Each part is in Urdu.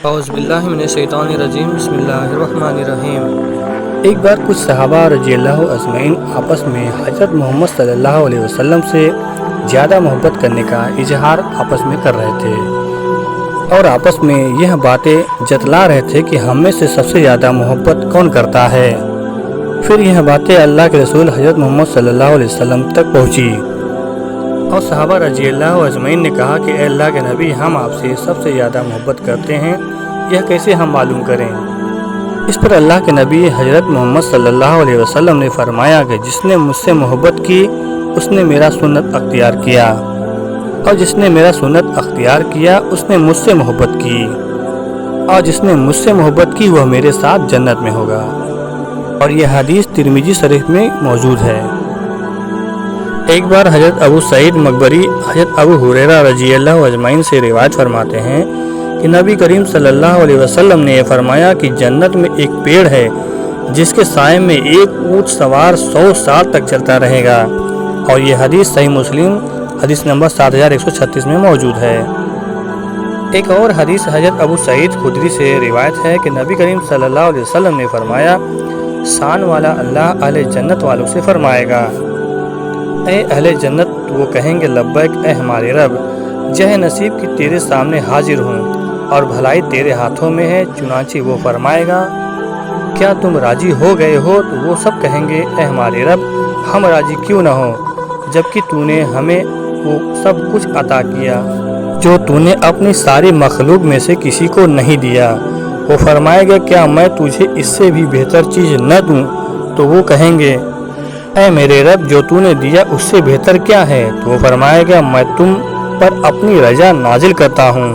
اعوذ باللہ من الشیطان الرجیم، بسم اللہ الرحمن الرحیم۔ ایک بار کچھ صحابہ رضی اللہ اجمعین آپس میں حضرت محمد صلی اللہ علیہ وسلم سے زیادہ محبت کرنے کا اظہار آپس میں کر رہے تھے اور آپس میں یہ باتیں جتلا رہے تھے کہ ہم میں سے سب سے زیادہ محبت کون کرتا ہے۔ پھر یہ باتیں اللہ کے رسول حضرت محمد صلی اللہ علیہ وسلم تک پہنچی اور صحابہ رضی اللہ اجمعین نے کہا کہ اے اللہ کے نبی، ہم آپ سے سب سے زیادہ محبت کرتے ہیں، یہ کیسے ہم معلوم کریں؟ اس پر اللہ کے نبی حضرت محمد صلی اللہ علیہ وسلم نے فرمایا کہ جس نے مجھ سے محبت کی اس نے میرا سنت اختیار کیا، اور جس نے میرا سنت اختیار کیا اس نے مجھ سے محبت کی، اور جس نے مجھ سے محبت کی وہ میرے ساتھ جنت میں ہوگا۔ اور یہ حدیث ترمذی شریف میں موجود ہے۔ ایک بار حضرت ابو سعید مقبری حضرت ابو ہریرہ رضی اللہ اجمعین سے روایت فرماتے ہیں کہ نبی کریم صلی اللہ علیہ وسلم نے یہ فرمایا کہ جنت میں ایک پیڑ ہے جس کے سائے میں ایک اونٹ سوار 100 سال تک چلتا رہے گا، اور یہ حدیث صحیح مسلم حدیث نمبر 7136 میں موجود ہے۔ ایک اور حدیث حضرت ابو سعید خدری سے روایت ہے کہ نبی کریم صلی اللہ علیہ وسلم نے فرمایا، شان والا اللہ اہل جنت والوں سے فرمائے گا، اے اہل جنت، وہ کہیں گے لبیک اے ہمارے رب، جہ نصیب کی تیرے سامنے حاضر ہوں اور بھلائی تیرے ہاتھوں میں ہے۔ چنانچہ وہ فرمائے گا، کیا تم راضی ہو گئے ہو؟ تو وہ سب کہیں گے، اے ہمارے رب، ہم راضی کیوں نہ ہوں، جبکہ تو نے ہمیں وہ سب کچھ عطا کیا جو تو نے اپنی ساری مخلوق میں سے کسی کو نہیں دیا۔ وہ فرمائے گا، کیا میں تجھے اس سے بھی بہتر چیز نہ دوں؟ تو وہ کہیں گے، اے میرے رب، جو تو نے دیا اس سے بہتر کیا ہے؟ تو وہ فرمائے گا، میں تم پر اپنی رضا نازل کرتا ہوں،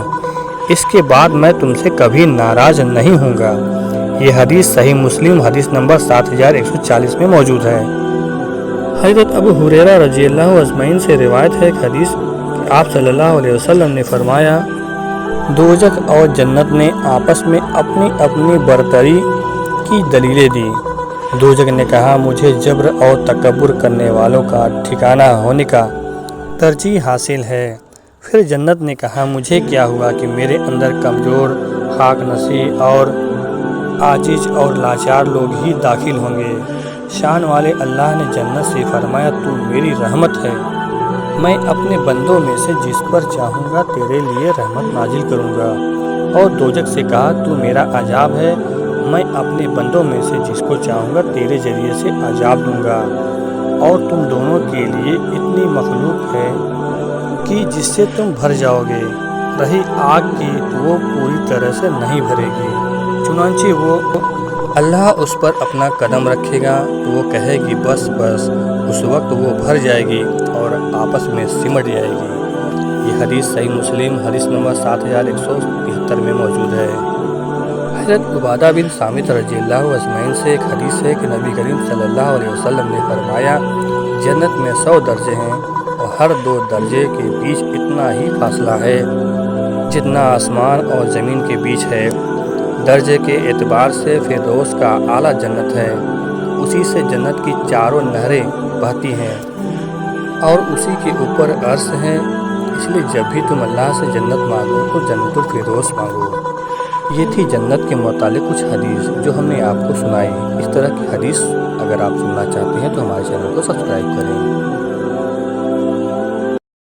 اس کے بعد میں تم سے کبھی ناراض نہیں ہوں گا۔ یہ حدیث صحیح مسلم حدیث نمبر 7140 میں موجود ہے۔ حضرت ابو ہریرہ رضی اللہ اجمعین سے روایت ہے ایک حدیث کہ آپ صلی اللہ علیہ وسلم نے فرمایا، دوزخ اور جنت نے آپس میں اپنی اپنی برتری کی دلیلیں دی۔ دوزخ نے کہا، مجھے جبر اور تکبر کرنے والوں کا ٹھکانہ ہونے کا ترجیح حاصل ہے۔ پھر جنت نے کہا، مجھے کیا ہوا کہ میرے اندر کمزور، خاک نشیں اور عاجز اور لاچار لوگ ہی داخل ہوں گے۔ شان والے اللہ نے جنت سے فرمایا، تو میری رحمت ہے، میں اپنے بندوں میں سے جس پر چاہوں گا تیرے لیے رحمت نازل کروں گا۔ اور دوزخ سے کہا، تو میرا عذاب ہے، میں اپنے بندوں میں سے جس کو چاہوں گا تیرے ذریعے سے عذاب دوں گا۔ اور تم دونوں کے لیے اتنی مخلوق ہے کہ جس سے تم بھر جاؤ گے، رہی آگ کی تو وہ پوری طرح سے نہیں بھرے گی۔ چنانچہ وہ اللہ اس پر اپنا قدم رکھے گا تو وہ کہے گی، بس بس، اس وقت وہ بھر جائے گی اور آپس میں سمٹ جائے گی۔ یہ حدیث صحیح مسلم حدیث نمبر 7173 میں موجود ہے۔ حضرت عبادہ بن صامت رضی اللہ اجمعین سے ایک حدیث ہے کہ نبی کریم صلی اللہ علیہ وسلم نے فرمایا، جنت میں 100 درجے ہیں اور ہر 2 درجے کے بیچ اتنا ہی فاصلہ ہے جتنا آسمان اور زمین کے بیچ ہے۔ درجے کے اعتبار سے فردوس کا اعلیٰ جنت ہے، اسی سے جنت کی 4 نہریں بہتی ہیں اور اسی کے اوپر عرش ہے۔ اس لیے جب بھی تم اللہ سے جنت مانگو تو جنت الفردوس مانگو۔ یہ تھی جنت کے متعلق کچھ حدیث جو ہم نے آپ کو سنائی۔ اس طرح کی حدیث اگر آپ سننا چاہتے ہیں تو ہمارے چینل کو سبسکرائب کریں۔